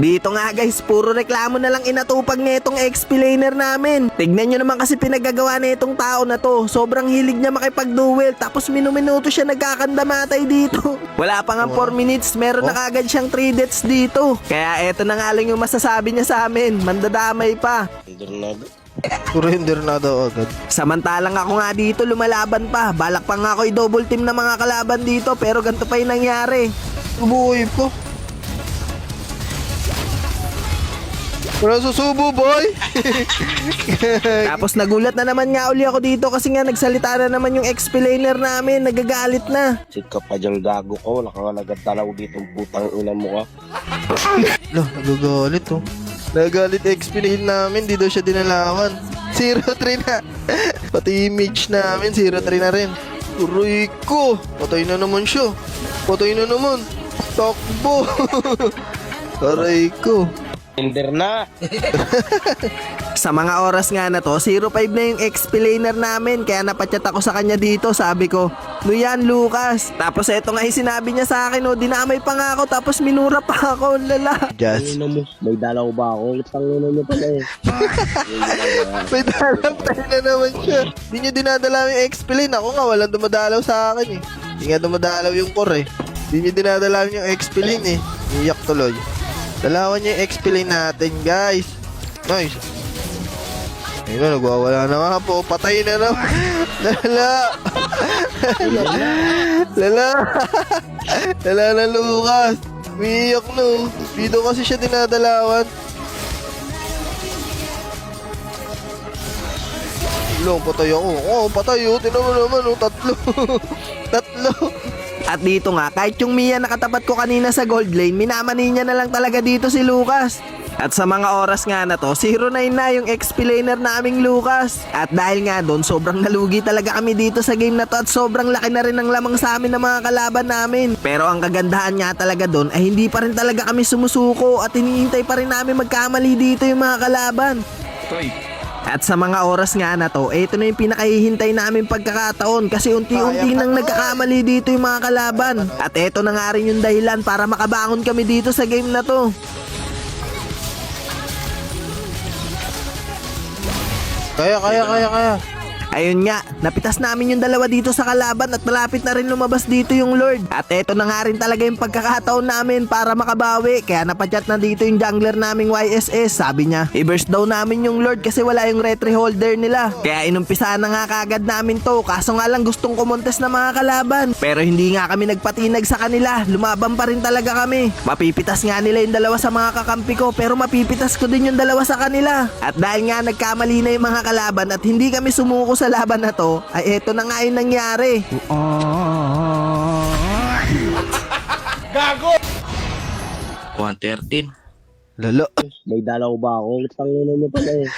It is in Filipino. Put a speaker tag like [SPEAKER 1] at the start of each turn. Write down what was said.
[SPEAKER 1] Dito nga guys, puro reklamo na lang inatupag nitong explainer namin. Tignan nyo naman kasi pinagagawa nitong tao na to. Sobrang hilig niya makipag-duel, tapos minuminuto siya nagkakandamatay dito. Wala pa nga 4 minutes, meron na kagad siyang 3 deaths dito. Kaya eto na nga lang yung masasabi niya sa amin, mandadamay pa.
[SPEAKER 2] Surrender na daw agad.
[SPEAKER 1] Samantalang ako nga dito lumalaban pa. Balak pa nga ako i-double team ng mga kalaban dito, pero ganito pa yung nangyari.
[SPEAKER 2] Buhay ko. Wala susubo, boy!
[SPEAKER 1] Tapos nagulat na naman nga uli ako dito kasi nga nagsalita na naman yung explainer namin, nagagalit na.
[SPEAKER 3] Sit ka pa dyan gago ko, nakangalagad-dalaw dito putang ina mo ka.
[SPEAKER 2] Lah, nagagalit oh. Nagagalit explain namin, di daw siya dinalawan. 0-3 na. Pati image namin, 0-3 na rin. Uray ko! Patay na naman siya. Patay na naman. Takbo! Aray ko.
[SPEAKER 3] Ender na!
[SPEAKER 1] Sa mga oras nga na to, 0-5 na yung explainer namin, kaya napachat ako sa kanya dito, sabi ko, "No yan, Lucas." Tapos eto nga yung sinabi niya sa akin, oh, dinamay pa nga ako, tapos minura pa ako, lala.
[SPEAKER 2] Just.
[SPEAKER 3] Ina mo, may dalaw ba ako? Tangina mo pala eh.
[SPEAKER 2] May dalang tayo na naman siya. Hindi niya dinadala yung explain. Ako nga, walang dumadalaw sa akin eh. Hindi nga dumadalaw yung core eh. Hindi niya dinadala yung explain eh. Iyak tuloy. Dalawan niya yung explain natin, guys. Nice. Ayun na, nagwawala na nga po. Patay na naman. Lala. Lala. Lala na Lucas. Umiiyak no. Dito kasi siya dinadalawan. Long, patay ako. Oo, patay oh. Tinan mo naman oh. Tatlo. Tatlo.
[SPEAKER 1] At dito nga, kahit yung Mia nakatapat ko kanina sa gold lane, minamani niya na lang talaga dito si Lucas. At sa mga oras nga na to, 0-9 na yung explainer naming Lucas. At dahil nga doon, sobrang nalugi talaga kami dito sa game na to at sobrang laki na rin ng lamang sa amin ng mga kalaban namin. Pero ang kagandahan nga talaga doon ay hindi pa rin talaga kami sumusuko at hinihintay pa rin namin magkamali dito yung mga kalaban. At sa mga oras nga na to, ito na yung pinakahihintay namin pagkakataon kasi unti-unti nang nagkakamali dito yung mga kalaban. At ito na nga rin yung dahilan para makabangon kami dito sa game na to.
[SPEAKER 2] Kaya.
[SPEAKER 1] Ayun nga, napitas namin yung dalawa dito sa kalaban at malapit na rin lumabas dito yung Lord. At eto na nga rin talaga yung pagkakataon namin para makabawi. Kaya napachat na dito yung jungler naming YSS. Sabi niya, i-burst daw namin yung Lord kasi wala yung retry holder nila. Kaya inumpisahan na nga kagad namin to. Kaso nga lang gustong kumontes na mga kalaban. Pero hindi nga kami nagpatinag sa kanila. Lumaban pa rin talaga kami. Mapipitas nga nila yung dalawa sa mga kakampi ko, pero mapipitas ko din yung dalawa sa kanila. At dahil nga nagkamali na yung mga kalaban at hindi kami sumuko sa laban na to, ay eto na nga yung nangyari.
[SPEAKER 3] Gago!
[SPEAKER 4] 113.
[SPEAKER 2] Lalo.
[SPEAKER 3] May dalaw ba ako? Tangina mo pala eh.